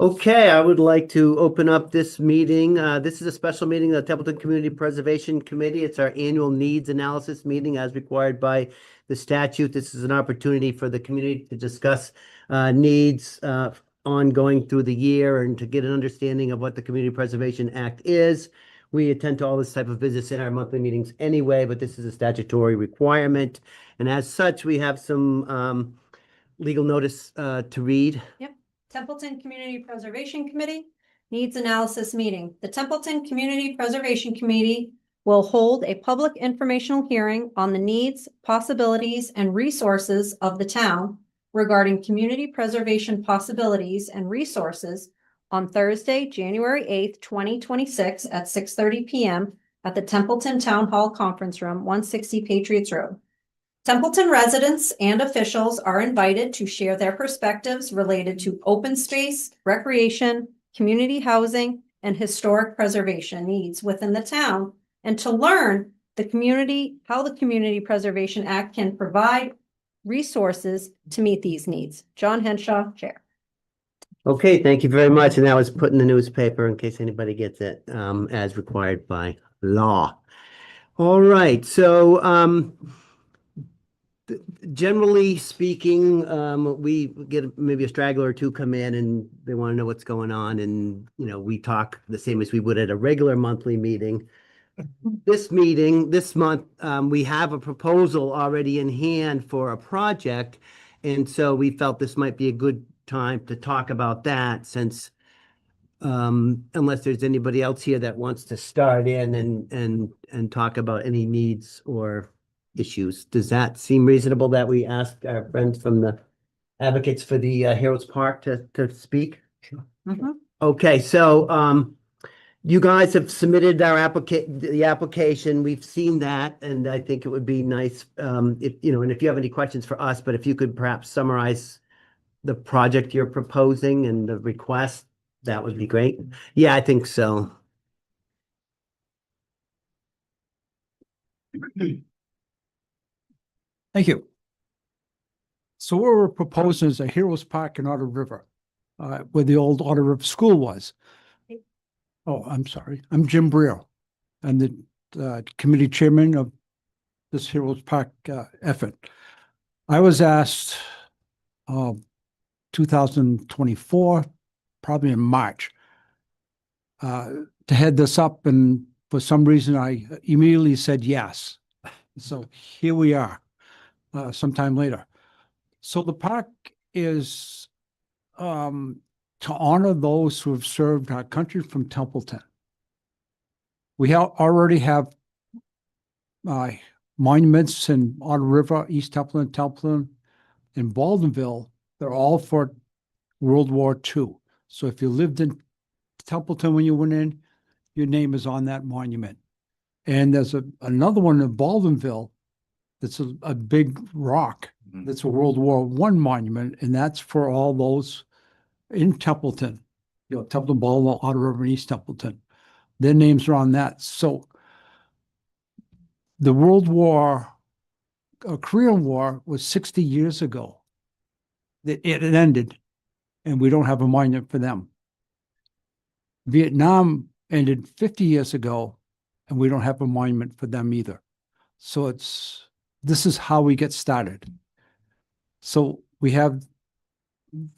Okay, I would like to open up this meeting. This is a special meeting of the Templeton Community Preservation Committee. It's our annual needs analysis meeting as required by the statute. This is an opportunity for the community to discuss needs ongoing through the year and to get an understanding of what the Community Preservation Act is. We attend to all this type of business in our monthly meetings anyway, but this is a statutory requirement. And as such, we have some legal notice to read. Yep. Templeton Community Preservation Committee needs analysis meeting. The Templeton Community Preservation Committee will hold a public informational hearing on the needs, possibilities, and resources of the town regarding community preservation possibilities and resources on Thursday, January 8th, 2026 at 6:30 p.m. at the Templeton Town Hall Conference Room, 160 Patriots Road. Templeton residents and officials are invited to share their perspectives related to open space, recreation, community housing, and historic preservation needs within the town, and to learn how the Community Preservation Act can provide resources to meet these needs. John Henshaw, Chair. Okay, thank you very much. And that was put in the newspaper in case anybody gets it, as required by law. All right, so generally speaking, we get maybe a straggler or two come in and they want to know what's going on, and we talk the same as we would at a regular monthly meeting. This month, we have a proposal already in hand for a project, and so we felt this might be a good time to talk about that, since unless there's anybody else here that wants to start in and talk about any needs or issues. Does that seem reasonable that we ask our friends from the advocates for the Heroes Park to speak? Sure. Mm-hmm. Okay, so you guys have submitted the application. We've seen that, and I think it would be nice if and if you have any questions for us, but if you could perhaps summarize the project you're proposing and the request, that would be great. Yeah, I think so. Thank you. So what we're proposing is a Heroes Park in Otter River, where the old Otter River School was. Oh, I'm sorry. I'm Jim Breer. I'm the committee chairman of this Heroes Park effort. I was asked 2024, probably in March, to head this up, and for some reason I immediately said yes. So here we are. Sometime later. So the park is to honor those who have served our country from Templeton. We already have monuments in Otter River, East Templeton, and Baldwinville. They're all for World War II. So if you lived in Templeton when you went in, your name is on that monument. And there's another one in Baldwinville. It's a big rock. That's a World War I monument, and that's for all those in Templeton, Templeton, Baldwin, Otter River, and East Templeton. Their names are on that. So the Korean War was 60 years ago. It ended, and we don't have a monument for them. Vietnam ended 50 years ago, and we don't have a monument for them either. So this is how we get started. So we have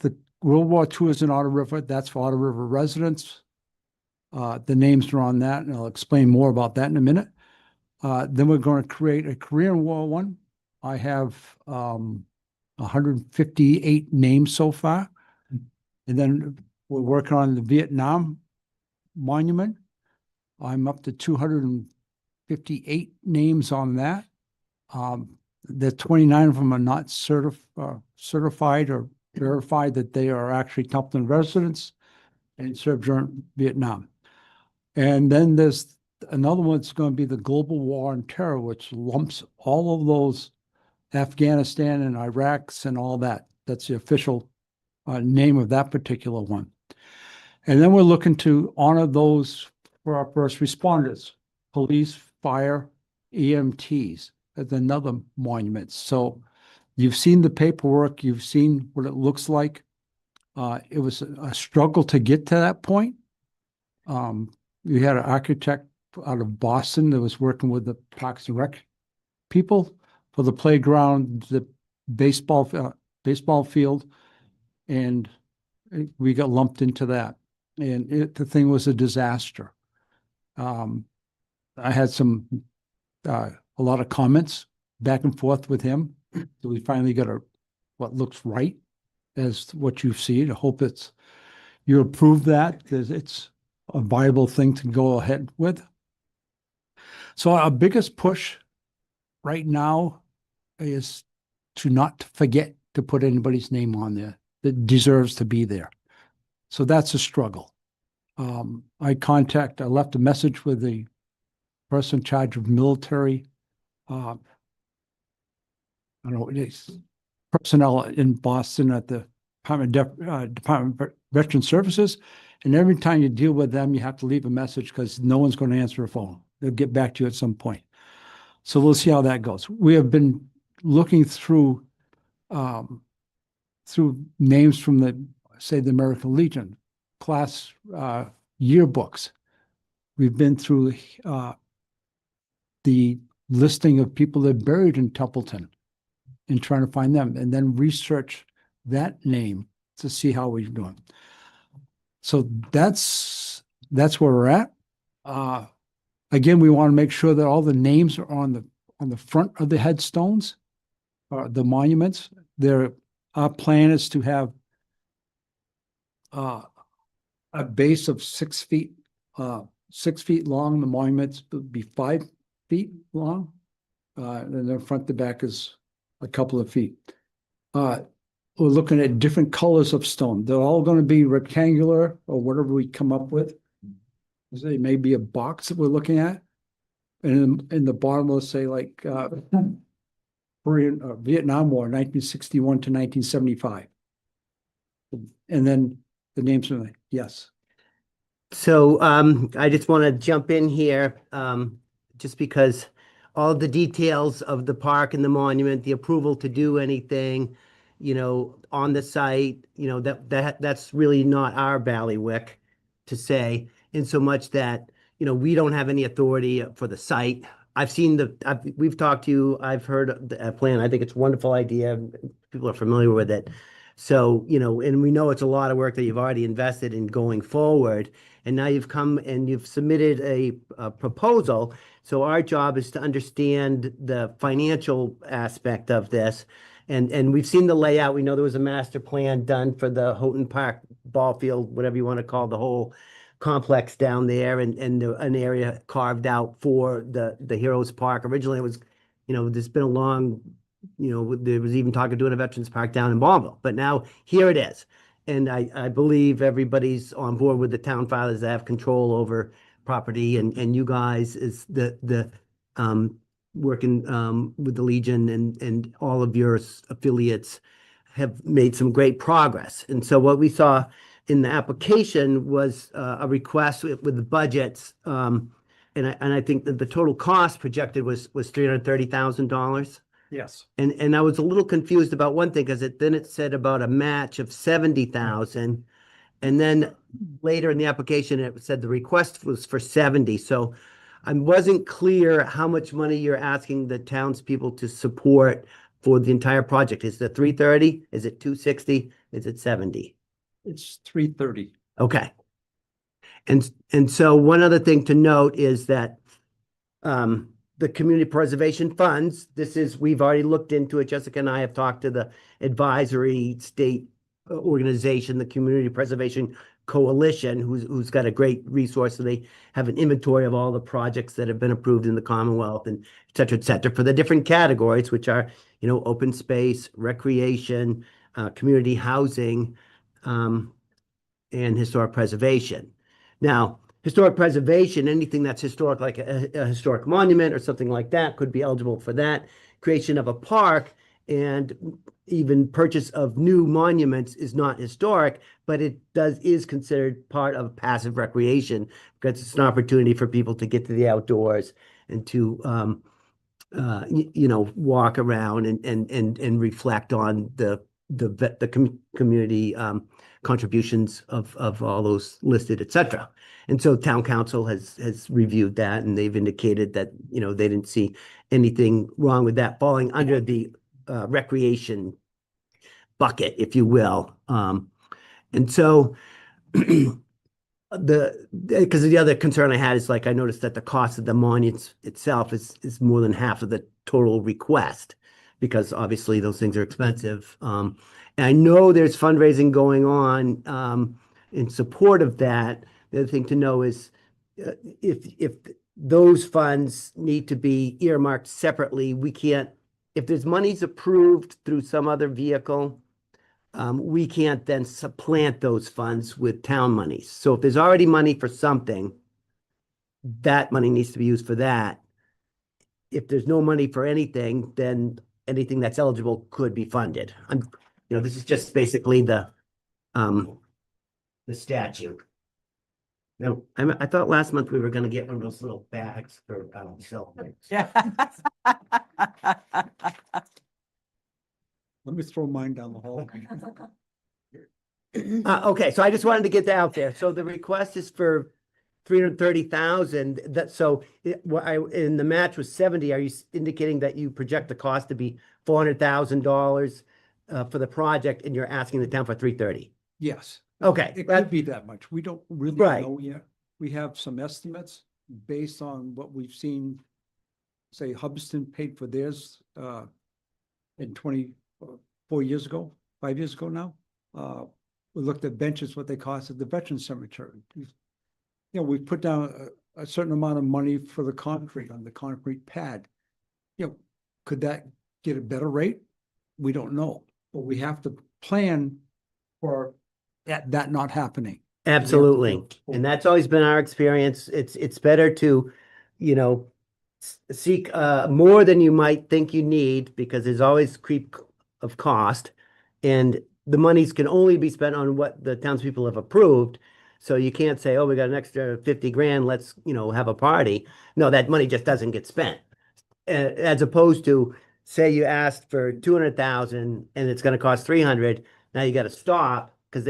the World War II is in Otter River. That's for Otter River residents. The names are on that, and I'll explain more about that in a minute. Then we're going to create a Korean War one. I have 158 names so far. And then we're working on the Vietnam monument. I'm up to 258 names on that. The 29 of them are not certified or verified that they are actually Templeton residents and served during Vietnam. And then there's another one that's going to be the Global War on Terror, which lumps all of those Afghanistan and Iraqs and all that. That's the official name of that particular one. And then we're looking to honor those for our first responders, police, fire, EMTs. As another monument. So you've seen the paperwork, you've seen what it looks like. It was a struggle to get to that point. We had an architect out of Boston that was working with the Parks and Rec people for the playground, the baseball field, and we got lumped into that. And the thing was a disaster. I had a lot of comments back and forth with him. So we finally got what looks right as what you see. I hope you approve that it's a viable thing to go ahead with. So our biggest push right now is to not forget to put anybody's name on there that deserves to be there. So that's a struggle. I left a message with the person in charge of military, I don't know, it's personnel in Boston at the Department of Veteran Services. And every time you deal with them, you have to leave a message because no one's going to answer a phone. They'll get back to you at some point. So we'll see how that goes. We have been looking through names from the American Legion class yearbooks. We've been through the listing of people that are buried in Templeton and trying to find them, and then research that name to see how we're doing. So that's where we're at. Again, we want to make sure that all the names are on the front of the headstones, the monuments. Our plan is to have a base of 6 feet, 6 feet long. The monuments would be 5 feet long, and the front to back is a couple of feet. We're looking at different colors of stone. They're all going to be rectangular or whatever we come up with. It may be a box that we're looking at. And in the bottom, we'll say like Vietnam War, 1961 to 1975. And then the names are like, yes. So I just want to jump in here, just because all the details of the park and the monument, the approval to do anything, on the site, that's really not our bailiwick to say, in so much that, we don't have any authority for the site. We've talked to you, I've heard the plan. I think it's a wonderful idea. People are familiar with it. So, and we know it's a lot of work that you've already invested in going forward. And now you've come and you've submitted a proposal. So our job is to understand the financial aspect of this. And we've seen the layout. We know there was a master plan done for the Houghton Park ball field, whatever you want to call the whole complex down there, and an area carved out for the Heroes Park. Originally it was, there's been a long, there was even talking doing a Veterans Park down in Bonneville, but now here it is. And I believe everybody's on board with the town fathers that have control over property, and you guys is the working with the Legion and all of your affiliates have made some great progress. And so what we saw in the application was a request with the budgets, and I think that the total cost projected was $330,000. Yes. And I was a little confused about one thing, because it said about a match of 70,000, and then later in the application it said the request was for 70. So I wasn't clear how much money you're asking the townspeople to support for the entire project. Is it 330? Is it 260? Is it 70? It's 330. Okay. And so one other thing to note is that the community preservation funds, we've already looked into it. Jessica and I have talked to the advisory state organization, the Community Preservation Coalition, who's got a great resource. So they have an inventory of all the projects that have been approved in the Commonwealth, and et cetera, for the different categories, which are, open space, recreation, community housing, and historic preservation. Now, historic preservation, anything that's historic, like a historic monument or something like that, could be eligible for that. Creation of a park and even purchase of new monuments is not historic, but it is considered part of passive recreation, because it's an opportunity for people to get to the outdoors and to walk around and reflect on the community contributions of all those listed, et cetera. And so town council has reviewed that, and they've indicated that, they didn't see anything wrong with that falling under the recreation bucket, if you will. And so because the other concern I had is, like, I noticed that the cost of the monument itself is more than half of the total request, because obviously those things are expensive. And I know there's fundraising going on in support of that. The other thing to know is if those funds need to be earmarked separately, we can't, if there's monies approved through some other vehicle, we can't then supplant those funds with town monies. So if there's already money for something, that money needs to be used for that. If there's no money for anything, then anything that's eligible could be funded. This is just basically the statute. Now, I thought last month we were gonna get one of those little bags for celebrating. Yeah. Let me throw mine down the hall. Okay, so I just wanted to get that out there. So the request is for 330,000. And the match was 70. Are you indicating that you project the cost to be $400,000 for the project, and you're asking the town for 330? Yes. Okay, It could be that much. We don't really Right. know yet. We have some estimates based on what we've seen. Say Hubbardston paid for theirs in 4 years ago, 5 years ago now. We looked at benches, what they cost at the Veterans Cemetery. We put down a certain amount of money for the concrete on the concrete pad. Could that get a better rate? We don't know, but we have to plan for that not happening. absolutely. And that's always been our experience. It's better to, seek more than you might think you need, because there's always creep of cost, and the monies can only be spent on what the townspeople have approved. So you can't say, oh, we got an extra 50 grand, let's, have a party. No, that money just doesn't get spent. As opposed to, say you asked for 200,000 and it's going to cost 300. Now you got to stop because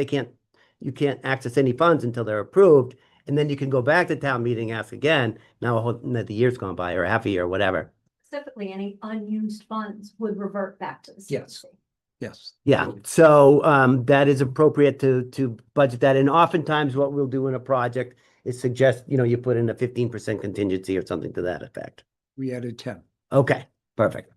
you can't access any funds until they're approved. And then you can go back to town meeting, ask again. Now the year's gone by, or half a year, or whatever. Specifically, any unused funds would revert back to the Yes. CPC. Yes. Yeah, so that is appropriate to budget that. And oftentimes what we'll do in a project is suggest, you put in a 15% contingency or something to that effect. We added 10. Okay, perfect.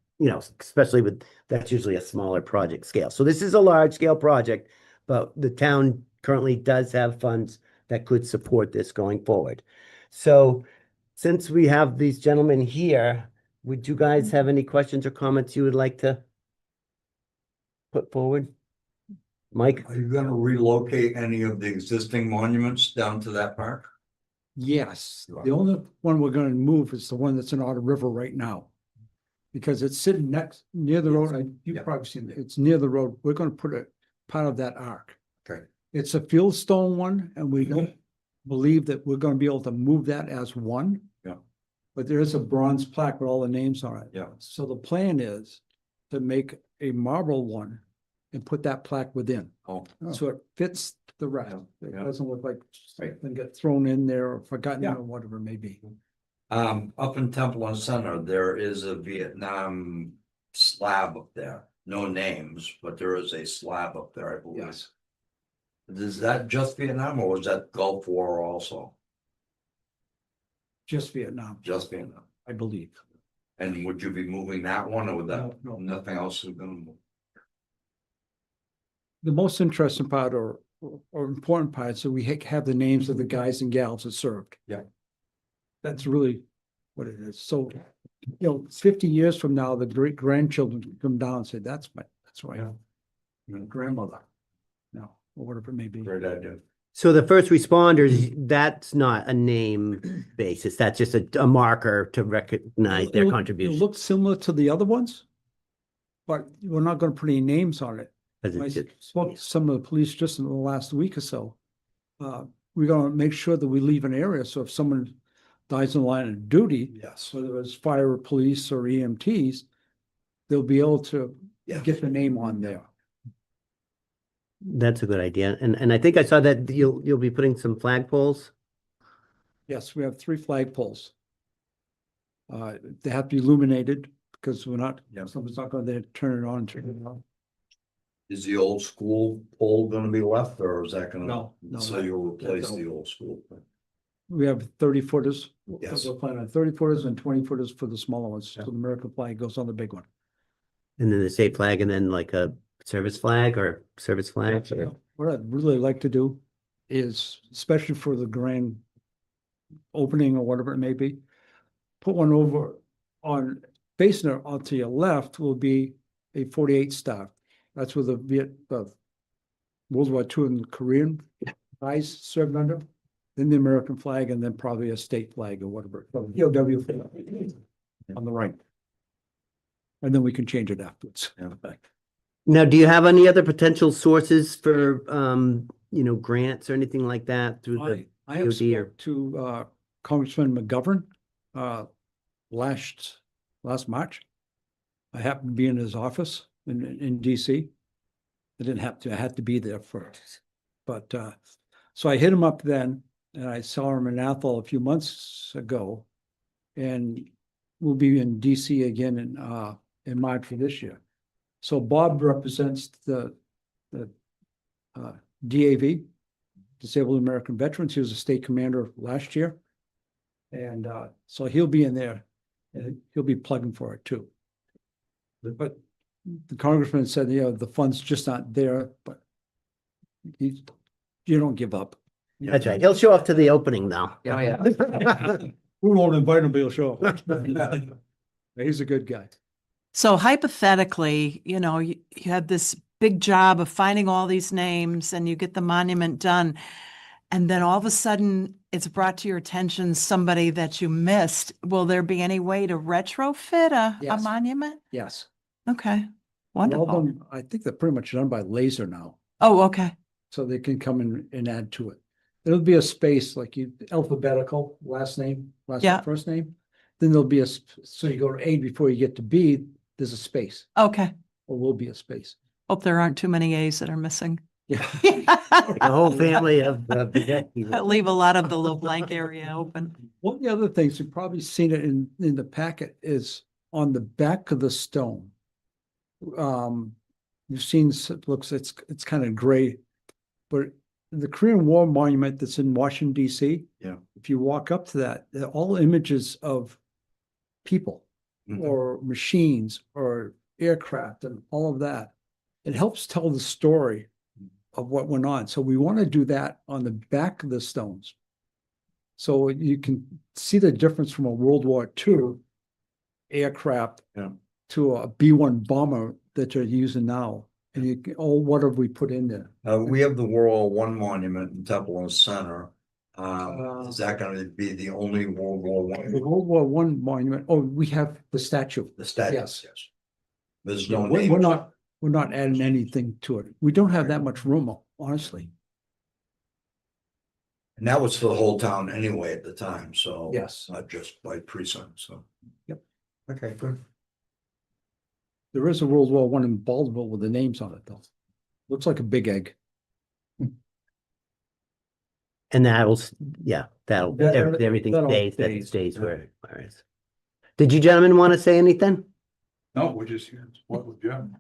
Especially that's usually a smaller project scale. So this is a large scale project, but the town currently does have funds that could support this going forward. So since we have these gentlemen here, would you guys have any questions or comments you would like to put forward? Mike? Are you gonna relocate any of the existing monuments down to that park? Yes, the only one we're gonna move is the one that's in Otter River right now. Because it's sitting near the road. You've Yeah. probably seen it. It's near the road. We're gonna put a part of that arc. Okay. It's a fieldstone one, and we don't believe that we're gonna be able to move that as one. Yeah. But there is a bronze plaque with all the names on it. Yeah. So the plan is to make a marble one and put that plaque within. Oh. So it fits the rest. It Yeah. doesn't look like Right. something get thrown in there or forgotten Yeah. or whatever it may be. Up in Templeton Center, there is a Vietnam slab up there. No names, but there is a slab up there, I believe. Yes. Is that just Vietnam, or was that Gulf War also? Just Vietnam, Just Vietnam. I believe. And would you be moving that one, or would that, No. nothing else is gonna move? The most interesting part or important part, so we have the names of the guys and gals that served. Yeah. That's really what it is. So, 50 years from now, the great grandchildren can come down and say, that's my grandmother. No, or whatever it may be. Great idea. So the first responders, that's not a name basis. That's just a marker to recognize their It contribution. looks similar to the other ones, but we're not gonna put any names on it. 'Cause I it's just- spoke to some of the police just in the last week or so. We're gonna make sure that we leave an area, so if someone dies in the line of duty, Yes. whether it's fire or police or EMTs, they'll be able to Yeah. get the name on there. That's a good idea. And I think I saw that you'll be putting some flagpoles. Yes, we have 3 flagpoles. They have to be illuminated because we're not, Yeah. someone's not going to turn it on and turn it off. Is the old school pole gonna be left or is that gonna? No, So you'll replace that's the old school. We have 30 footers. Yes. We're planning on 30 footers and 20 footers for the smaller ones. So the American flag goes on the big one. And then the state flag and then like a service flag or service flag. or- What I'd really like to do is, especially for the grand opening or whatever it may be, put one over on facing it onto your left will be a 48 star. That's where the World War II and Korean guys served under. Then the American flag and then probably a state flag or whatever. POW flag on the right. And then we can change it afterwards. Now, do you have any other potential sources for, grants or anything like that through the? I have DOD or- spoke to Congressman McGovern last March. I happened to be in his office in DC. I didn't have to, I had to be there first. But so I hit him up then and I saw him in Athol a few months ago. And we'll be in DC again in March of this year. So Bob represents the DAV, Disabled American Veterans. He was a state commander last year. And so he'll be in there and he'll be plugging for it too. But the congressman said, the funds just aren't there, but you don't give up. That's right. He'll show up to the opening though. Oh, yeah. We won't invite him, but he'll show up. He's a good guy. So hypothetically, you have this big job of finding all these names and you get the monument done. And then all of a sudden it's brought to your attention somebody that you missed. Will there be any way to retrofit a Yes. monument? Yes. Okay, All of wonderful. them, I think they're pretty much done by laser now, Oh, okay. so they can come in and add to it. There'll be a space like alphabetical, last name, Yeah. first name. Then there'll be so you go to A before you get to B, there's a space, Okay. or will be a space. Hope there aren't too many A's that are missing. Yeah. The whole family of. Leave a lot of the little blank area open. One of the other things, you've probably seen it in the packet, is on the back of the stone. You've seen, it's kind of gray, but the Korean War monument that's in Washington DC. Yeah. If you walk up to that, they're all images of people Mhm. or machines or aircraft and all of that. It helps tell the story of what went on. So we want to do that on the back of the stones. So you can see the difference from a World War II aircraft Yeah. to a B-1 bomber that you're using now. And what have we put in there? We have the World War I monument in Templeton Center. Is that gonna be the only World War The I? World War I monument, we have the statue. The statue, Yes. yes. There's no We're name. we're not adding anything to it. We don't have that much room, honestly. And that was for the whole town anyway at the time, so. Yes. Not just by precinct, so. Yep. Okay, good. There is a World War I in Baldwin with the names on it though. Looks like a big egg. And that'll, That- everything that'll stays stays, where it is. Did you gentlemen want to say anything? No, we're just here. What would you?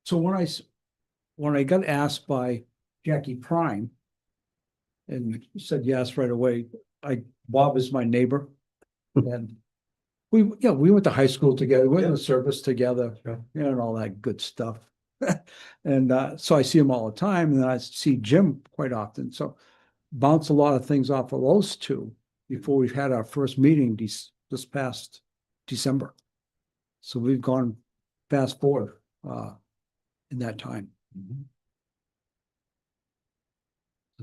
So when I got asked by Jackie Prime and said yes right away, Bob is my neighbor. And we went to high school together, we went in the service together, and all that good stuff. And so I see him all the time, and then I see Jim quite often, so bounce a lot of things off of those two before we've had our first meeting this past December. So we've gone fast forward in that time.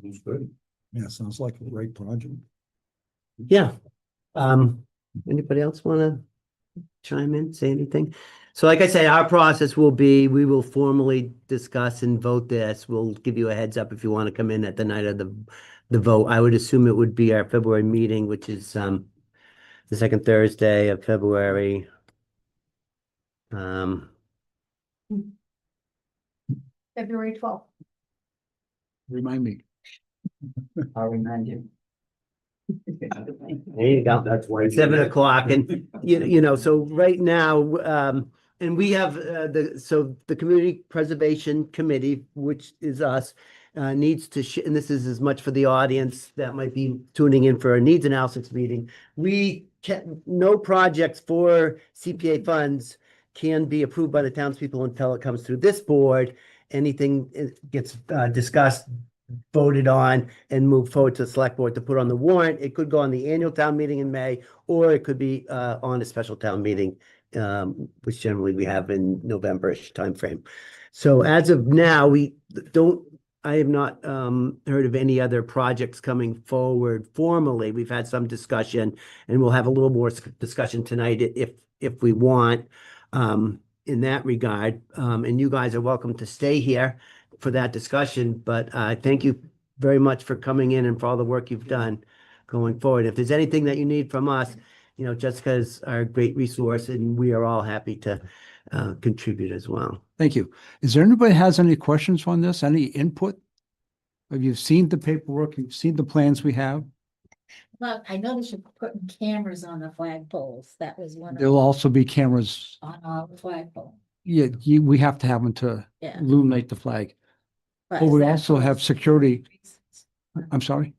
Sounds good. Yeah, sounds like a great project. Yeah. Anybody else want to chime in, say anything? So like I said, our process will be, we will formally discuss and vote this. We'll give you a heads up if you want to come in at the night of the vote. I would assume it would be our February meeting, which is the second Thursday of February. February 12th. Remind me. I'll remind you. There you go. That's why. 7 o'clock and you know, so right now, and we have, the Community Preservation Committee, which is us, needs to, and this is as much for the audience that might be tuning in for a needs analysis meeting. No projects for CPA funds can be approved by the townspeople until it comes through this board. Anything gets discussed, voted on, and moved forward to the select board to put on the warrant. It could go on the annual town meeting in May, or it could be on a special town meeting, which generally we have in November-ish timeframe. So as of now, I have not heard of any other projects coming forward formally. We've had some discussion, and we'll have a little more discussion tonight if we want, in that regard. And you guys are welcome to stay here for that discussion, but thank you very much for coming in and for all the work you've done going forward. If there's anything that you need from us, you know, Jessica's our great resource, and we are all happy to contribute as well. Thank you. Is there anybody has any questions on this? Any input? Have you seen the paperwork? You've seen the plans we have? Well, I noticed you're putting cameras on the flagpoles. That was one of There'll also be cameras. on all the flagpoles. Yeah, we have to have them to Yeah. illuminate the flag. But But is we that also for have security. reasons? I'm sorry.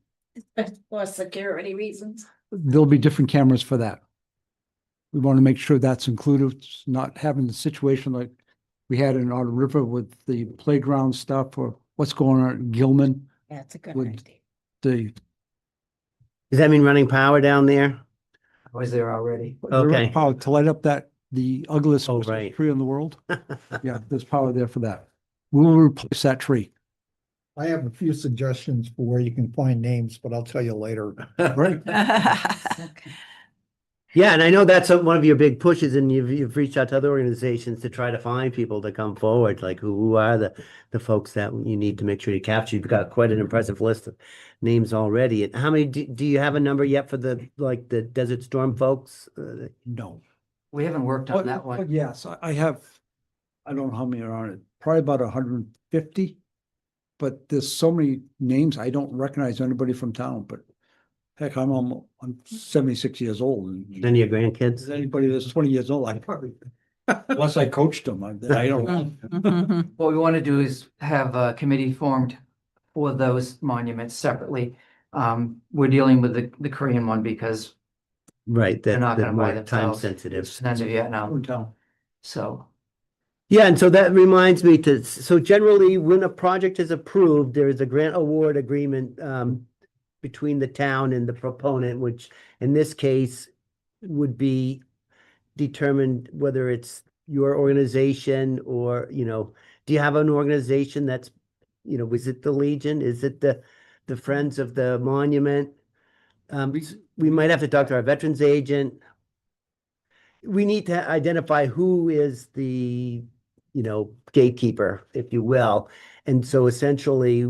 For security reasons. There'll be different cameras for that. We want to make sure that's included, it's not having the situation like we had in Otter River with the playground stuff, or what's going on at Gilman. That's a good Would- idea. The Does that mean running power down there? I was there already. Okay. power to light up the ugliest Oh, Christmas right. tree in the world. Yeah, there's power there for that. We will replace that tree. I have a few suggestions for where you can find names, but I'll tell you later. Right. Okay. Yeah, and I know that's one of your big pushes, and you've reached out to other organizations to try to find people to come forward. Like who are the folks that you need to make sure you capture? You've got quite an impressive list of names already. And how many do you have a number yet for the Desert Storm folks? No. We haven't worked on that one. Yes, I have, I don't know how many are on it, probably about 150. But there's so many names, I don't recognize anybody from town, but heck, I'm 76 years old. And Any of your grandkids? is anybody that's 20 years old, I probably, unless I coached them, I don't know. Mhm. What we want to do is have a committee formed for those monuments separately. We're dealing with the Korean one because Right, they're not that gonna buy more time themselves. sensitive. it's the end of Vietnam, Hometown. so. Yeah, and so that reminds me so generally, when a project is approved, there is a grant award agreement between the town and the proponent, which in this case would be determined whether it's your organization or, you know, do you have an organization that's, you know, is it the Legion? Is it the Friends of the Monument? We might have to talk to our veterans agent. We need to identify who is the, you know, gatekeeper, if you will. And so essentially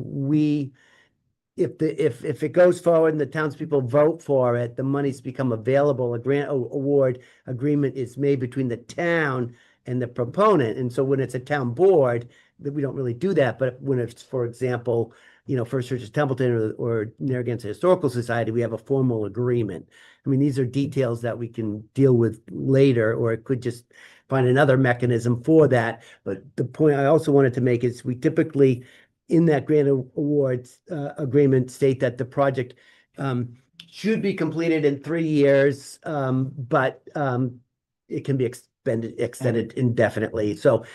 if it goes forward and the townspeople vote for it, the monies become available. A grant award agreement is made between the town and the proponent. And so when it's a town board, that we don't really do that. But when it's, for example, you know, First Church of Templeton or Narragansett Historical Society, we have a formal agreement. I mean, these are details that we can deal with later, or it could just find another mechanism for that. But the point I also wanted to make is we typically, in that grant awards agreement, state that the project should be completed in 3 years, but it can be extended indefinitely. So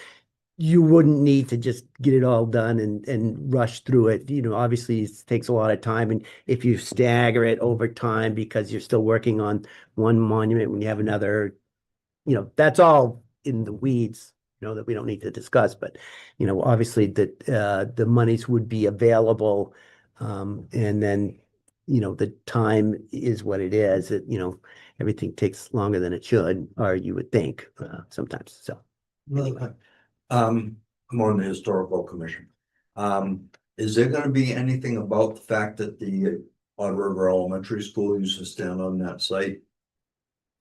you wouldn't need to just get it all done and rush through it. You know, obviously it takes a lot of time, and if you stagger it over time because you're still working on one monument when you have another, you know, that's all in the weeds, you know, that we don't need to discuss. But, you know, obviously that the monies would be available, and then, you know, the time is what it is. You know, everything takes longer than it should, or you would think sometimes. So anyway. I'm on the historical commission. Is there gonna be anything about the fact that the Otter River Elementary School used to stand on that site?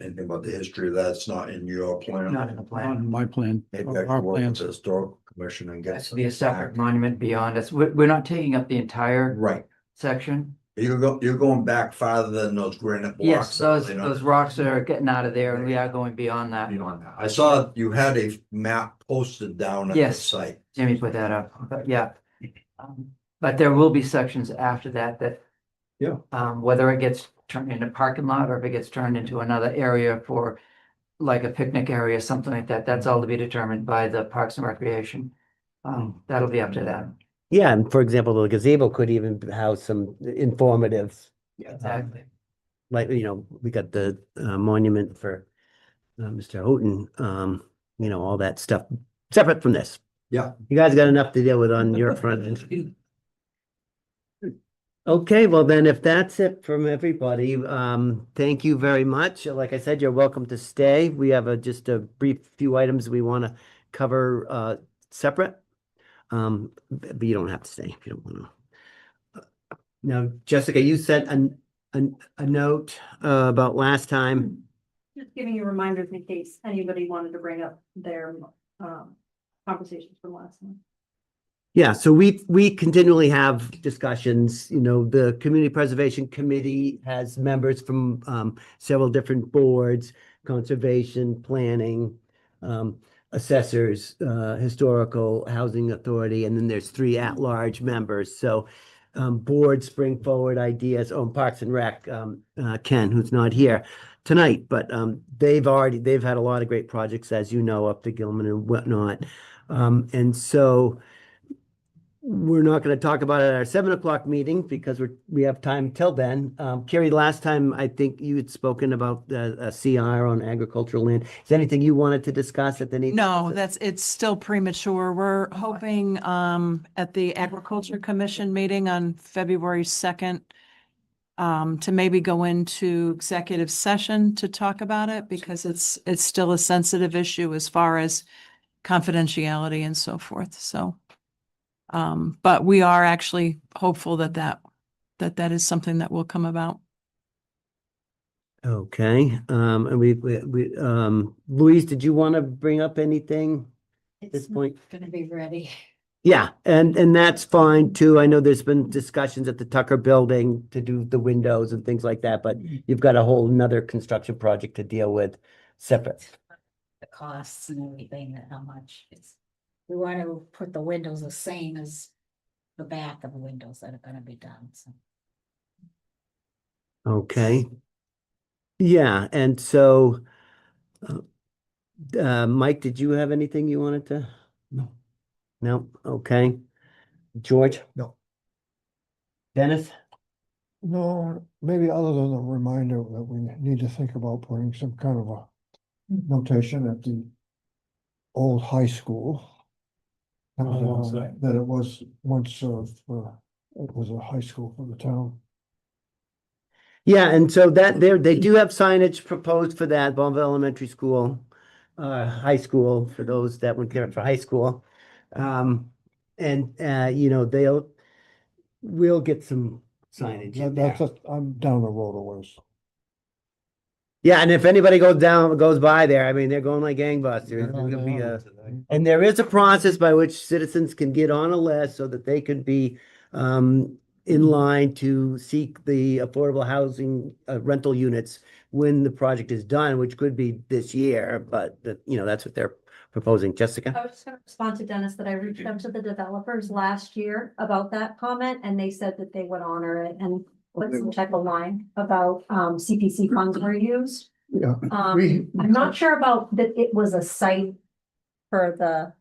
anything about the history of that, it's not in your plan. Not in the plan. On my plan, Maybe I our can work with plans. the historical commission and get. Has to be a separate back. monument beyond us. We're not taking up the entire Right, section. you're going back farther than those granite blocks. Yes, those, you know. those rocks are getting out of there and we are going beyond that. Beyond that. I saw you had a map posted down at the Yes. site. Jimmy put that up, but yeah. But there will be sections after that that. Yeah. Whether it gets turned into parking lot or if it gets turned into another area for like a picnic area, something like that, that's all to be determined by the Parks and Recreation. That'll be up to them. Yeah, and for example, the gazebo could even house some informative, Exactly. like, we got the monument for Mr. Houghton, all that stuff, separate from this. Yeah. You guys got enough to deal with on your front end. Okay, well then, if that's it from everybody, thank you very much. Like I said, you're welcome to stay. We have just a brief few items we want to cover separate. But you don't have to stay if you don't want to. Now, Jessica, you sent a note about last time. Just giving you reminders in case anybody wanted to bring up their conversations from last time. Yeah, so we continually have discussions, the Community Preservation Committee has members from several different boards, conservation, planning, assessors, historical, housing authority, and then there's 3 at-large members. So boards bring forward ideas on Parks and Rec, Ken, who's not here tonight, but they've had a lot of great projects, as you know, up to Gilman and whatnot. And so we're not going to talk about it at our 7 o'clock meeting because we have time till then. Carrie, last time I think you had spoken about a CR on agricultural land. Is there anything you wanted to discuss at the meeting? No, it's still premature. We're hoping at the Agriculture Commission meeting on February 2nd to maybe go into executive session to talk about it because it's still a sensitive issue as far as confidentiality and so forth. So, but we are actually hopeful that is something that will come about. Okay, and we Louise, did you want to bring up anything at this It's point? gonna be ready. Yeah, and that's fine too. I know there's been discussions at the Tucker Building to do the windows and things like that, but you've got a whole nother construction project to deal with separate. The costs and everything, and how much we want to put the windows the same as the back of the windows that are gonna be done, so. Okay. Yeah, and so Mike, did you have anything you wanted to? No. No, okay. George? No. Dennis? No, maybe other than a reminder that we need to think about putting some kind of a notation at the old high school. That it was once served for, it was a high school for the town. Yeah, and so they do have signage proposed for that, Bonneville Elementary School, high school, for those that would care for high school. We'll get some signage in there. I'm down the road a ways. Yeah, and if anybody goes by there, I mean, they're going like gangbusters. There's gonna be and there is a process by which citizens can get on a list so that they could be in line to seek the affordable housing rental units when the project is done, which could be this year, but that's what they're proposing. Jessica? I was just gonna respond to Dennis that I reached out to the developers last year about that comment, and they said that they would honor it and put some type of line about CPC funds were used. Yeah. I'm not sure about that it was a site for the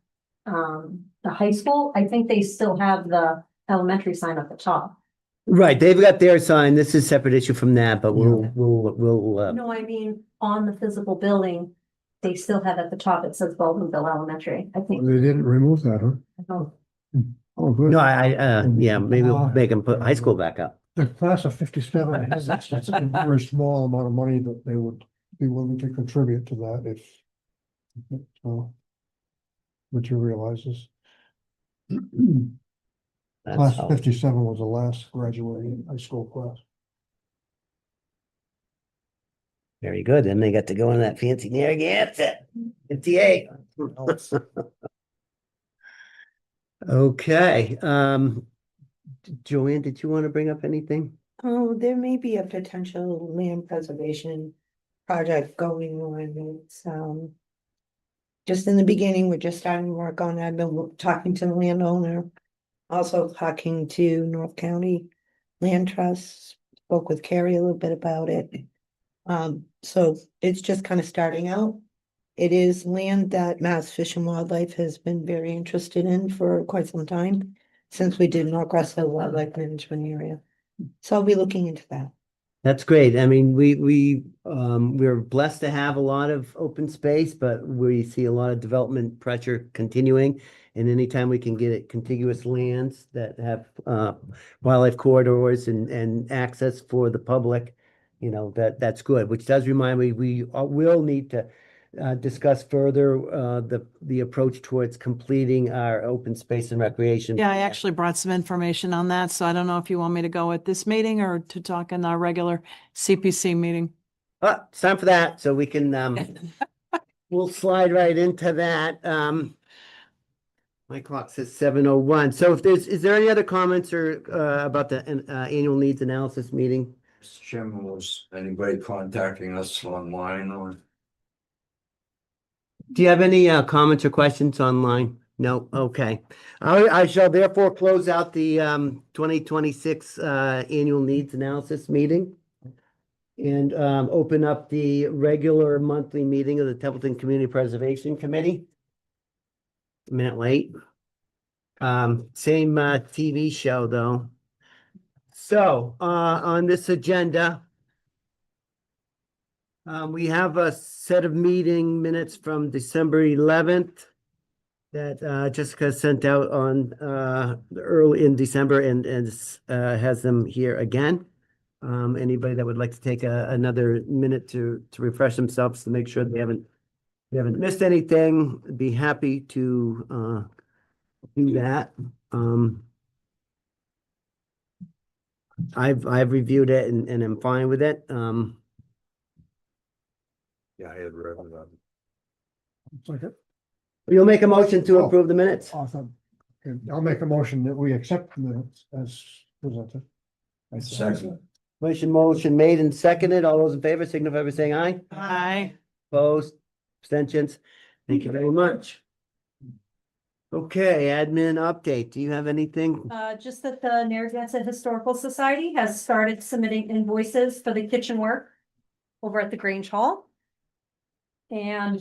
high school. I think they still have the elementary sign at the top. Right, they've got their sign. This is a separate issue from that, but we'll No, I mean, on the physical building, they still have at the top, it says Baldwinville Elementary, I think. They didn't remove that, huh? Oh, Oh, good. no, yeah, maybe we'll make them put high school back up. The class of 57 has that's a very small amount of money that they would be willing to contribute to that if materializes. That's Class all. 57 was the last graduating high school class. Very good. And they got to go in that fancy Narragansett 58. Okay, Joanne, did you want to bring up anything? Oh, there may be a potential land preservation project going on. It's, just in the beginning, we're just starting to work on it. I've been talking to the landowner. Also talking to North County Land Trust, spoke with Carrie a little bit about it. So it's just kind of starting out. It is land that Mass Fish and Wildlife has been very interested in for quite some time, since we did Northwest Wildlife Management Area. So I'll be looking into that. That's great. I mean, we're blessed to have a lot of open space, but we see a lot of development pressure continuing. And anytime we can get it contiguous lands that have wildlife corridors and access for the public, you know, that's good, which does remind me, we will need to discuss further the approach towards completing our open space and recreation. Yeah, I actually brought some information on that, so I don't know if you want me to go at this meeting or to talk in our regular CPC meeting. It's time for that, so we can we'll slide right into that. My clock says 7:01. So is there any other comments or about the annual needs analysis meeting? Mr. Chairman, was anybody contacting us online or? Do you have any comments or questions online? No? Okay. I shall therefore close out the 2026 annual needs analysis meeting and open up the regular monthly meeting of the Templeton Community Preservation Committee. A minute late. Same TV show though. So on this agenda, we have a set of meeting minutes from December 11th that Jessica sent out on early in December and has them here again. Anybody that would like to take another minute to refresh themselves to make sure they haven't missed anything, be happy to do that. I've reviewed it and I'm fine with it. Yeah, I had read about it. It's like it. You'll make a motion to Oh. approve the minutes? Awesome. Okay, I'll make a motion that we accept the minutes as presented. Second. Motion made and seconded. All those in favor signify by saying aye. Aye. Opposed, abstentions. Thank you very much. Okay, admin update. Do you have anything? Just that the Narragansett Historical Society has started submitting invoices for the kitchen work over at the Grange Hall. And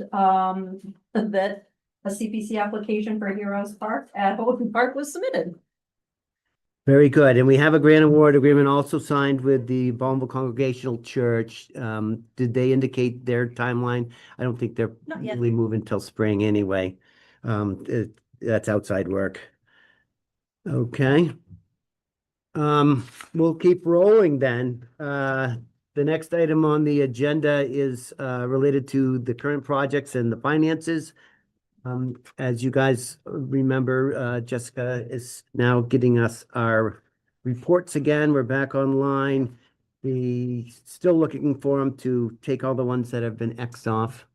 that a CPC application for Heroes Park at Holden Park was submitted. Very good. And we have a grant award agreement also signed with the Balmville Congregational Church. Did they indicate their timeline? I don't think they're Not yet. really moving till spring anyway. That's outside work. Okay. We'll keep rolling then. The next item on the agenda is related to the current projects and the finances. As you guys remember, Jessica is now getting us our reports again. We're back online. Still looking for them to take all the ones that have been Xed off.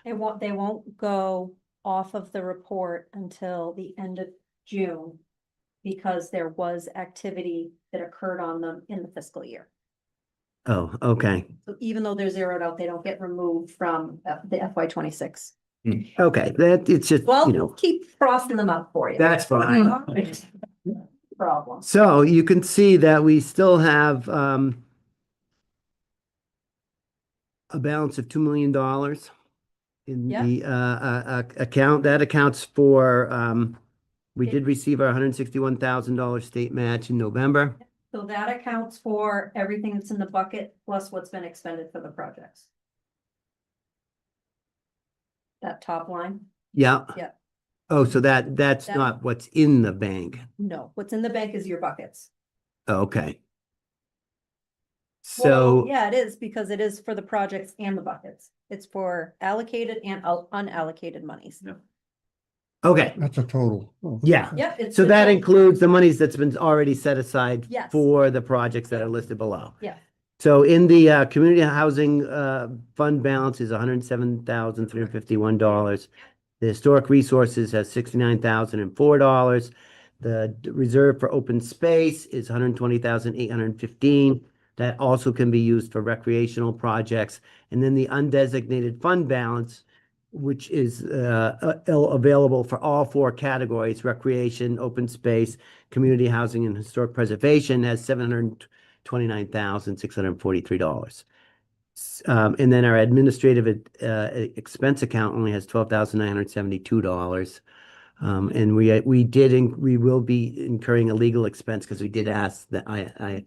They won't go off of the report until the end of June because there was activity that occurred on them in the fiscal year. Oh, okay. So even though they're zeroed out, they don't get removed from the FY26. Okay, that it's just, Well, you know, keep crossing them out for you. that's fine. Problem. So you can see that we still have a balance of $2 million in Yeah. the account. That accounts for we did receive our $161,000 state match in November. So that accounts for everything that's in the bucket plus what's been expended for the projects. That top line? Yeah. Yeah. Oh, so that's That- not what's in the bank. No, what's in the bank is your buckets. Okay. Well, So, yeah, it is because it is for the projects and the buckets. It's for allocated and unallocated monies. okay, That's a total. Oh, yeah. Yep. it's So the that total- includes the monies that's been already set aside Yes. for the projects that are listed below. Yeah. So in the community housing fund balance is $107,351. The historic resources has $69,004. The reserve for open space is $120,815. That also can be used for recreational projects. And then the undesignated fund balance, which is available for all four categories: recreation, open space, community housing, and historic preservation, has $729,643. And then our administrative expense account only has $12,972. And we will be incurring a legal expense because we did ask that I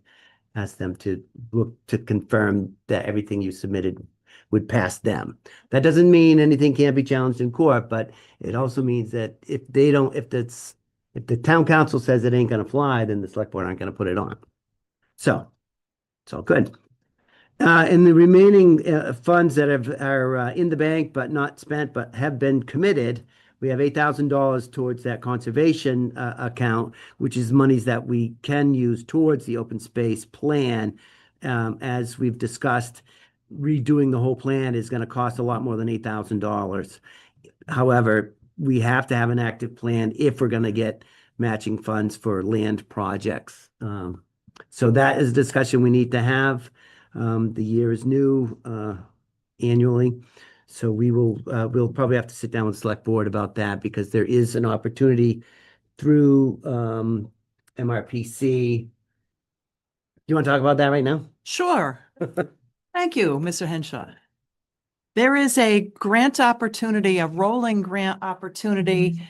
asked them to look to confirm that everything you submitted would pass them. That doesn't mean anything can't be challenged in court, but it also means that if the town council says it ain't gonna fly, then the select board aren't gonna put it on. So it's all good. And the remaining funds that are in the bank but not spent but have been committed, we have $8,000 towards that conservation account, which is monies that we can use towards the open space plan. As we've discussed, redoing the whole plan is going to cost a lot more than $8,000. However, we have to have an active plan if we're going to get matching funds for land projects. So that is a discussion we need to have. The year is new annually. So we'll probably have to sit down with the select board about that because there is an opportunity through MRPC. Do you want to talk about that right now? Sure. Thank you, Mr. Henshaw. There is a grant opportunity, a rolling grant opportunity.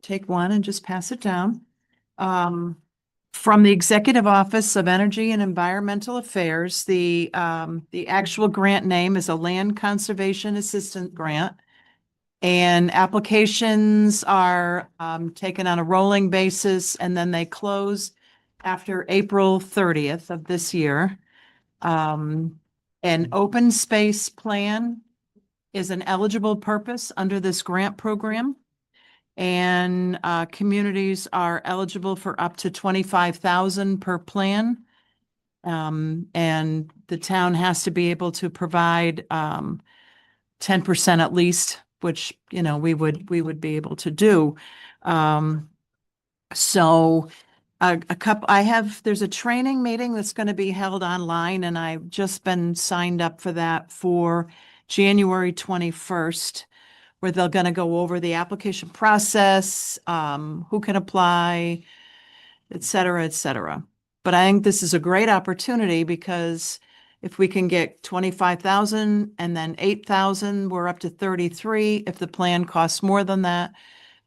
Take one and just pass it down. From the Executive Office of Energy and Environmental Affairs, the actual grant name is a Land Conservation Assistant Grant. And applications are taken on a rolling basis, and then they close after April 30th of this year. An open space plan is an eligible purpose under this grant program. And communities are eligible for up to 25,000 per plan. And the town has to be able to provide 10% at least, which, you know, we would be able to do. So there's a training meeting that's going to be held online, and I've just been signed up for that for January 21st. Where they're going to go over the application process, who can apply, et cetera, et cetera. But I think this is a great opportunity because if we can get 25,000 and then 8,000, we're up to 33. If the plan costs more than that,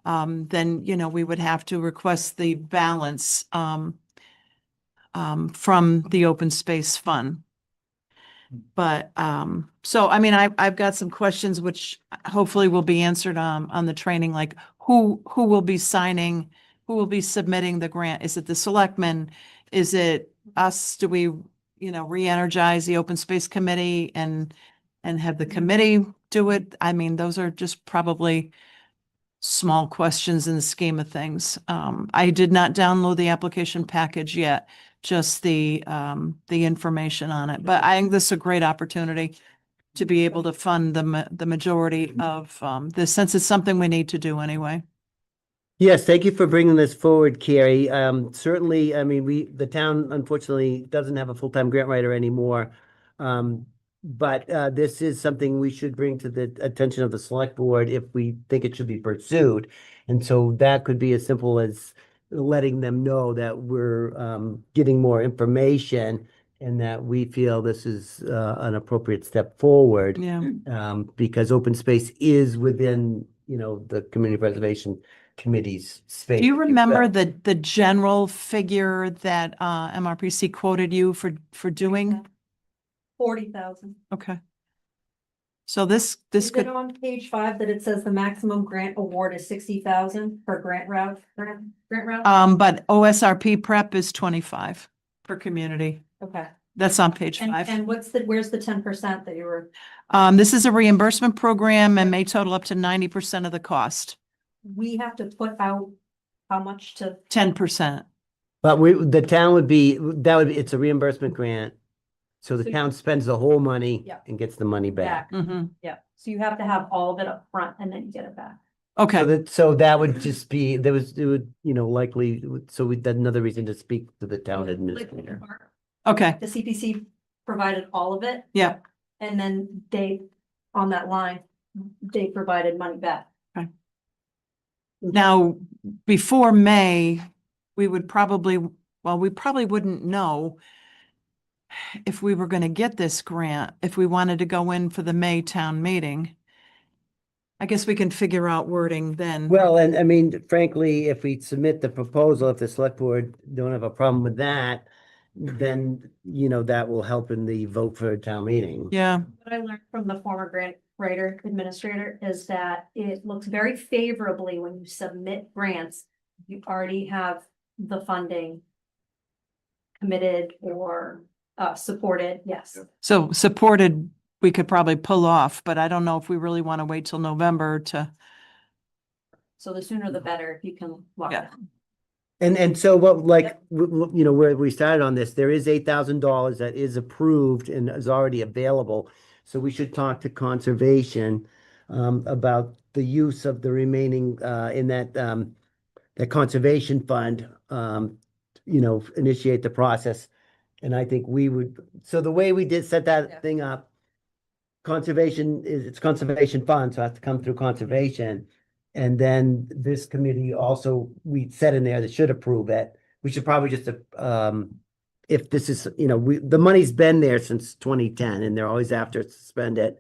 then, you know, we would have to request the balance from the open space fund. But, so, I mean, I've got some questions which hopefully will be answered, on the training, like who will be signing, who will be submitting the grant? Is it the selectmen? Is it us? Do we, you know, re-energize the open space committee and have the committee do it? I mean, those are just probably small questions in the scheme of things. I did not download the application package yet, just the information on it. But I think this is a great opportunity to be able to fund the majority of this, since it's something we need to do anyway. Yes, thank you for bringing this forward, Carrie. Certainly, I mean, the town unfortunately doesn't have a full-time grant writer anymore. But this is something we should bring to the attention of the select board if we think it should be pursued. And so that could be as simple as letting them know that we're getting more information and that we feel this is an appropriate step forward. Yeah. Because open space is within, you know, the Community Preservation Committee's space. Do you remember will. the general figure that MRPC quoted you for doing? 40,000. Okay. So this Is it could, on page 5 that it says the maximum grant award is 60,000 per grant route? but OSRP prep is 25 per community. Okay. That's on page 5. And where's the 10% that you were? This is a reimbursement program and may total up to 90% of the cost. We have to put out how much to? 10%. But the town it's a reimbursement grant. So the So- town spends the whole money Yeah. and gets the money back. Back. Mhm. Yeah, so you have to have all of it up front and then you get it back. Okay, So that would just be, it would, likely, so we, that's another reason to speak to the town administrator. okay, The CPC provided all of it. yeah, And then they, on that line, they provided money back. now, before May, we would probably, well, we probably wouldn't know if we were gonna get this grant, if we wanted to go in for the May town meeting. I guess we can figure out wording then. Well, and I mean, frankly, if we submit the proposal, if the select board don't have a problem with that, then, that will help in the vote for a town meeting. Yeah, What I learned from the former grant writer administrator is that it looks very favorably when you submit grants. You already have the funding committed or supported, yes. so supported, we could probably pull off, but I don't know if we really want to wait till November to, So the sooner the better if you can lock it Yeah. in. And so what, like, where we started on this, there is $8,000 that is approved and is already available. So we should talk to conservation about the use of the remaining in that conservation fund, initiate the process. And I think we would, so the way we did set Yeah. that thing up, it's conservation fund, so it has to come through conservation. And then this committee also, we said in there that should approve it. We should probably just, if this is, the money's been there since 2010 and they're always after us to spend it.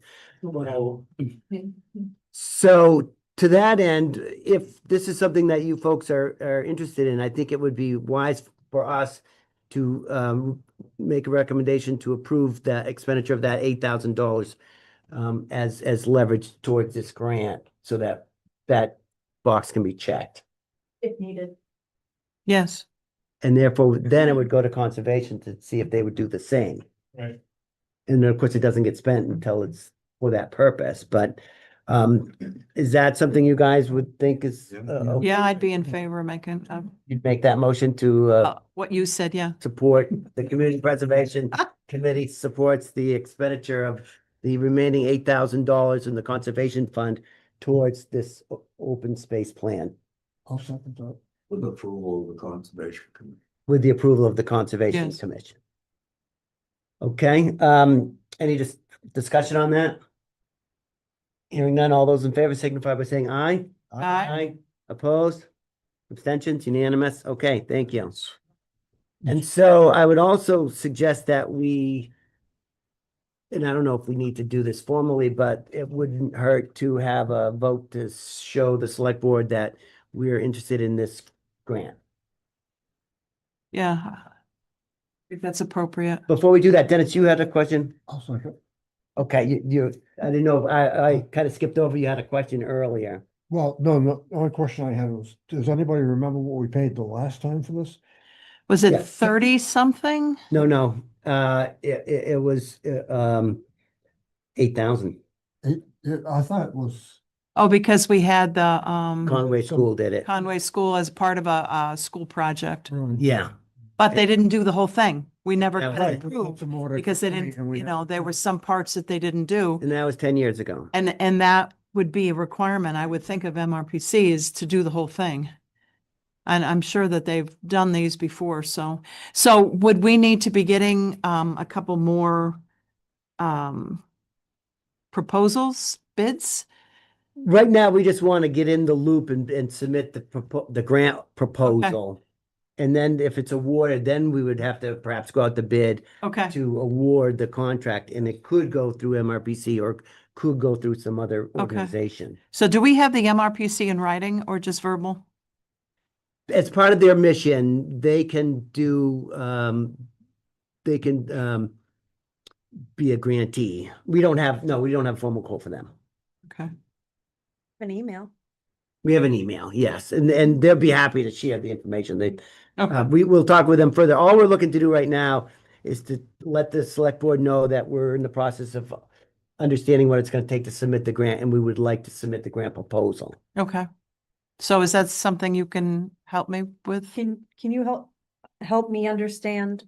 So to that end, if this is something that you folks are interested in, I think it would be wise for us to make a recommendation to approve that expenditure of that $8,000 as leverage towards this grant, so that box can be checked. If needed. yes. And therefore, then it would go to conservation to see if they would do the same. Right. And then, of course, it doesn't get spent until it's for that purpose, but is that something you guys would think is? Okay? Yeah, I'd be in favor of making, You'd make that motion to what you said, yeah. support the Community Preservation Committee supports the expenditure of the remaining $8,000 in the Conservation Fund towards this open space plan I'll second that. With approval of the conservation committee. with the approval of the Conservation Yes. Commission. Okay, any discussion on that? Hearing none, all those in favor signify by saying aye. Aye. Opposed? Abstentions? Unanimous? Okay, thank you. And so I would also suggest that we, and I don't know if we need to do this formally, but it wouldn't hurt to have a vote to show the select board that we're interested in this grant. Yeah. I think that's appropriate. Before we do that, Dennis, you had a question? I'll second. Okay, I didn't know, I kind of skipped over, you had a question earlier. Well, no, the only question I had was, does anybody remember what we paid the last time for this? Was it Yeah. 30 something? No, it was 8,000. I thought it was, Oh, because we had the Conway School did it. Conway School as part of a school project, really. Yeah, but they didn't do the whole thing. We never Yeah, got right. it approved Some more to because they complete, and didn't, we there were some parts that they didn't do. and that was 10 years ago. And that would be a requirement, I would think, of MRPC is to do the whole thing. And I'm sure that they've done these before, so would we need to be getting a couple more proposals, bids? Right now, we just want to get in the loop and submit the grant proposal. And then if it's awarded, then we would have to perhaps go out to bid Okay, to award the contract, and it could go through MRPC or could go through some other organization. so do we have the MRPC in writing or just verbal? As part of their mission, they can be a grantee. We don't have a formal call for them. Okay, An email. We have an email, yes, and they'll be happy to share the information. okay, We will talk with them further. All we're looking to do right now is to let the select board know that we're in the process of understanding what it's going to take to submit the grant, and we would like to submit the grant proposal. okay. So is that something you can help me with? Can you help me understand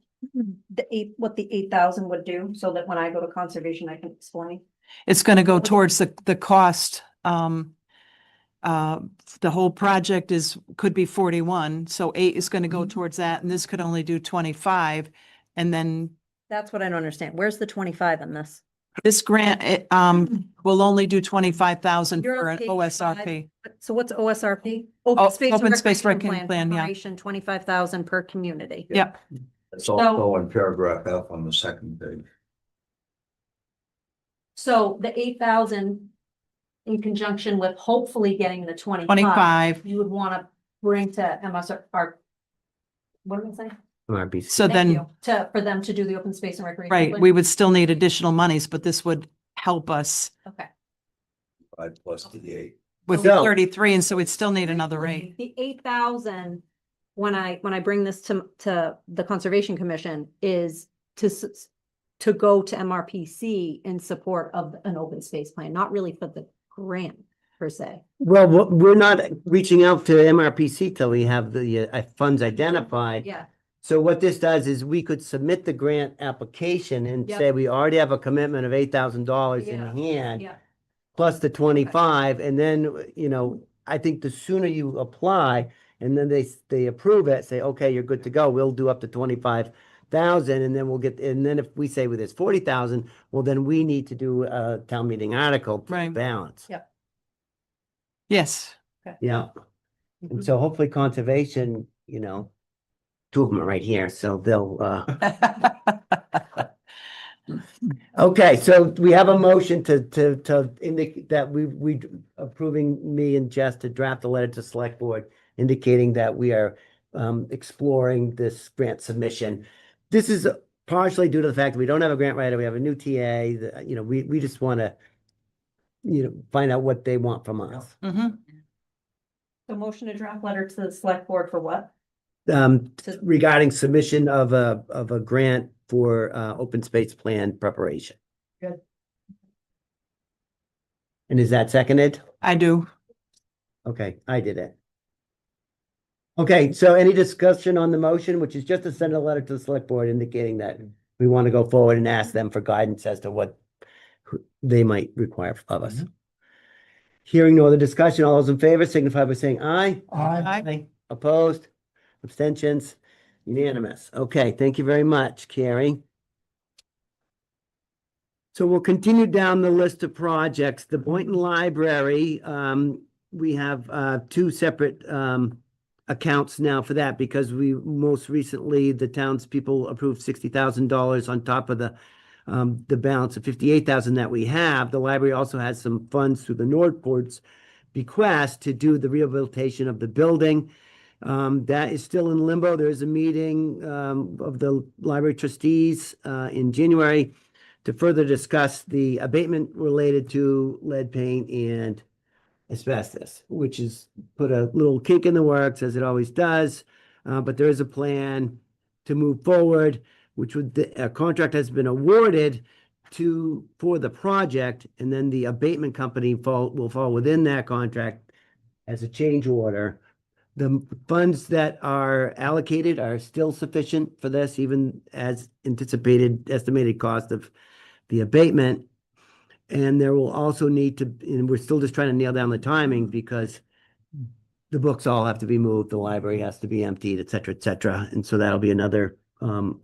what the 8,000 would do, so that when I go to conservation, I can explain. It's going to go towards the cost. The whole project could be 41, so 8 is going to go towards that, and this could only do 25. And then That's what I don't understand. Where's the 25 in this? this grant, will only do 25,000 You're for on an page OSRP. So what's OSRP? Oh, Open Space Open and Space Recreation Recreation Plan, yeah. preparation, 25,000 per community. Yep. It's also in paragraph F on the second page. So the 8,000 in conjunction with hopefully getting the 25. you would want to bring to MSR, what did I say? MRPC. So Thank then, you. For them to do the open space and recreation. right, plan? we would still need additional monies, but this would help us Okay. 5 plus the 8. with So- 33, and so we'd still need another 8. The 8,000, when I bring this to the Conservation Commission, is to go to MRPC in support of an open space plan, not really for the grant per se. Well, we're not reaching out to MRPC till we have the funds identified. Yeah, So what this does is we could submit the grant application and Yep. say we already have a commitment of $8,000 in Yeah. hand, yeah, plus the 25, and then, I think the sooner you apply, and then they approve it, say, okay, you're good to go, we'll do up to 25,000, and then and then if we say with this 40,000, well, then we need to do a town meeting article to Right. balance. Yeah. Yes. Yeah. And so hopefully conservation, 2 of them are right here, so they'll, okay, so we have a motion to indicate that we approving me and Jess to draft a letter to select board indicating that we are exploring this grant submission. This is partially due to the fact that we don't have a grant writer, we have a new TA, we just want to, find out what they want from us. Mhm. the motion to draft letter to the select board for what? Regarding submission of a grant for open space plan preparation. Good. And is that seconded? I do. Okay, I did it. Okay, so any discussion on the motion, which is just to send a letter to the select board indicating that we want to go forward and ask them for guidance as to what they might require of us. Hearing no other discussion, all those in favor signify by saying aye. Aye. Opposed? Abstentions? Unanimous. Okay, thank you very much, Carrie. So we'll continue down the list of projects. The Boynton Library, we have 2 separate accounts now for that because we most recently, the townspeople approved $60,000 on top of the balance of 58,000 that we have. The library also has some funds through the Nordport's bequest to do the rehabilitation of the building. That is still in limbo. There is a meeting of the library trustees in January to further discuss the abatement related to lead paint and asbestos, which is put a little kink in the works as it always does. But there is a plan to move forward, which a contract has been awarded for the project, and then the abatement company will fall within that contract as a change order. The funds that are allocated are still sufficient for this, even as estimated cost of the abatement. And there will also need to, and we're still just trying to nail down the timing because the books all have to be moved, the library has to be emptied, et cetera, et cetera. And so that'll be another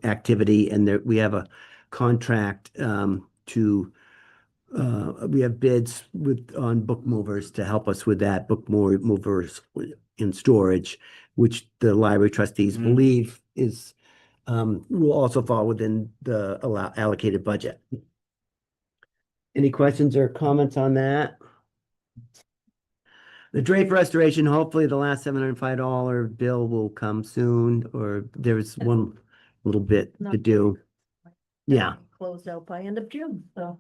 activity. And we have a contract we have bids on book movers to help us with that, movers in storage, which the library trustees believe will also fall within the allocated budget. Any questions or comments on that? The drape restoration, hopefully the last $705 bill will come soon, or there's one little bit to do. Yeah. Closed out by end of June, so.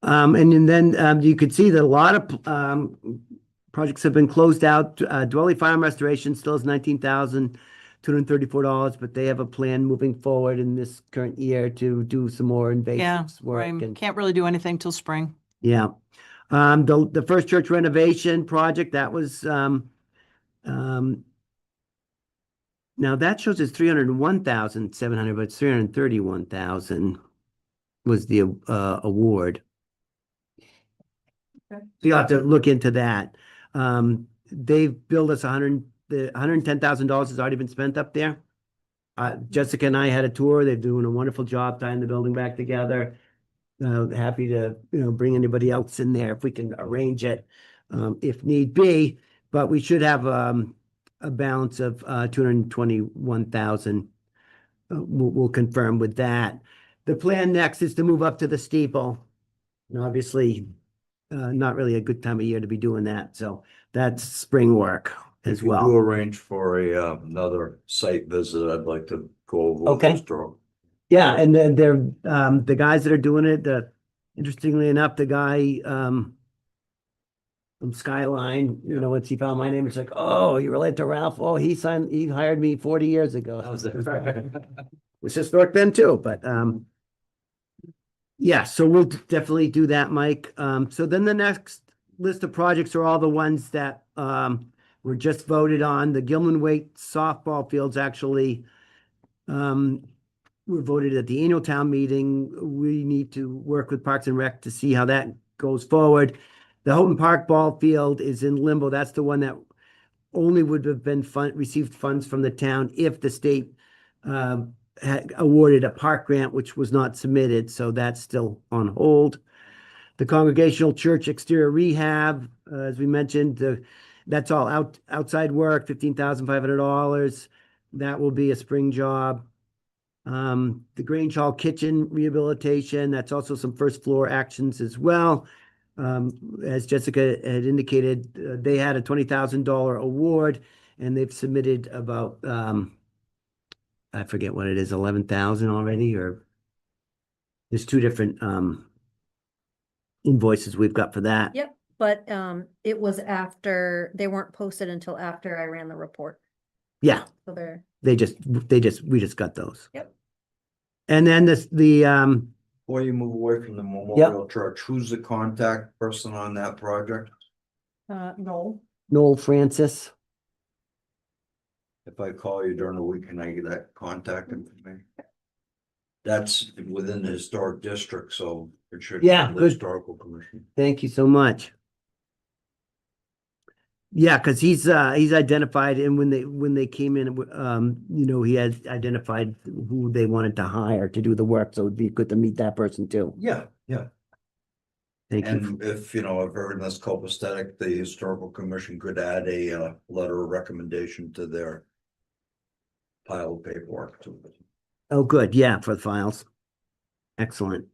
And then you could see that a lot of projects have been closed out. Dwelly Farm Restoration still is $19,234, but they have a plan moving forward in this current year to do some more Yeah, invasive work. And can't really do anything till spring. yeah. The First Church renovation project, that was Now that shows it's 301,700, but it's 331,000 was the award. Okay. So you'll have to look into that. They've billed us the $110,000 has already been spent up there. Jessica and I had a tour. They're doing a wonderful job tying the building back together. Happy to, bring anybody else in there if we can arrange it, if need be. But we should have a balance of 221,000. We'll confirm with that. The plan next is to move up to the steeple. And obviously, not really a good time of year to be doing that. So that's spring work as If you do well. arrange for another site visit, I'd like to go over. Okay. those drawings. Yeah, and then they're the guys that are doing it, interestingly enough, the guy from Skyline, once he found my name, it's like, oh, you related to Ralph? Oh, he hired me 40 years ago. I was was historic then too, but yeah, so we'll definitely do that, Mike. So then the next list of projects are all the ones that were just voted on. The Gilman Waite softball fields actually were voted at the annual town meeting. We need to work with Parks and Rec to see how that goes forward. The Houghton Park ball field is in limbo. That's the one that only would have been received funds from the town if the state had awarded a park grant, which was not submitted. So that's still on hold. The Congregational Church exterior rehab, as we mentioned, that's all outside work, $15,500. That will be a spring job. The Grange Hall kitchen rehabilitation, that's also some first floor actions as well. As Jessica had indicated, they had a $20,000 award and they've submitted about, I forget what it is, 11,000 already, or there's two different invoices we've got for that. Yep, but it was after, they weren't posted until after I ran the report. Yeah, So they're, we just got those. Yep. And then Before you move away from the Memorial Church, who's the contact person on that project? no. Noel Francis. If I call you during the week, can I get that contact information? That's within the historic district, so it should. Yeah, come to the good. Historical Commission. Thank you so much. Yeah, because he's identified, and when they came in, he had identified who they wanted to hire to do the work, so it'd be good to meet that person too. Yeah, yeah. Thank you. And if everything that's copacetic, the Historical Commission could add a letter of recommendation to their pile of paperwork to it. Oh, good. Yeah, for the files. Excellent.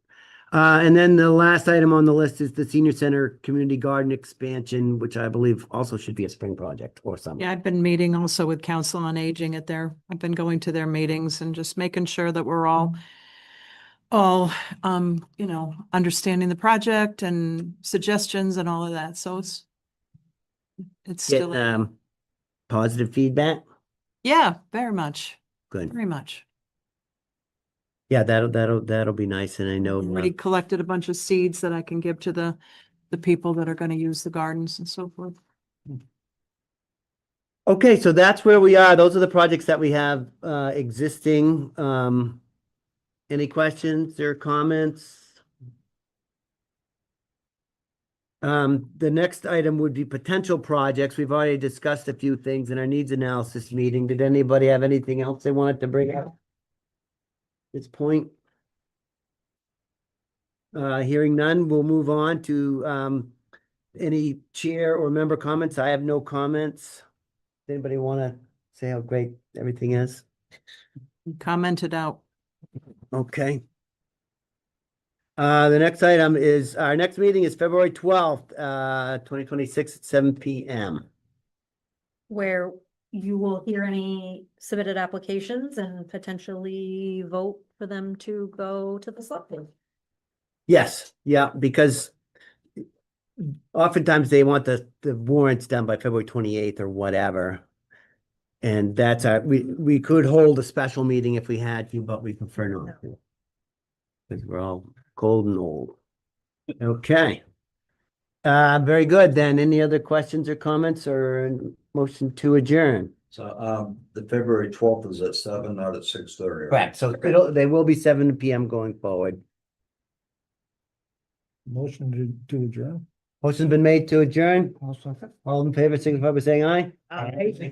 And then the last item on the list is the senior center community garden expansion, which I believe also should be a spring project or something. Yeah, I've been meeting also with Council on Aging I've been going to their meetings and just making sure that we're all understanding the project and suggestions and all of that. So it's Get still, positive feedback. yeah, very much, Good. very much. Yeah, that'll be nice. And I know Already collected a bunch of seeds that I can give to the people that are going to use the gardens and so forth. okay, so that's where we are. Those are the projects that we have existing. Any questions or comments? The next item would be potential projects. We've already discussed a few things in our needs analysis meeting. Did anybody have anything else they wanted to bring up? At this point? Hearing none, we'll move on to any chair or member comments. I have no comments. Does anybody want to say how great everything is? Commented out. Okay. The next item is, our next meeting is February 12th, 2026 at 7 p.m. Where you will hear any submitted applications and potentially vote for them to go to the select board. Yes, yeah, because oftentimes they want the warrants done by February 28th or whatever. And that's we could hold a special meeting if we had to, but we prefer not to. Because we're all cold and old. Okay. Very good then. Any other questions or comments or motion to adjourn? So, the February 12th is at 7, not at 6:30. Correct. So they will be 7 p.m. going forward. Motion to adjourn. Motion's been made to adjourn. I'll second. All in favor, signify by saying aye. Aye.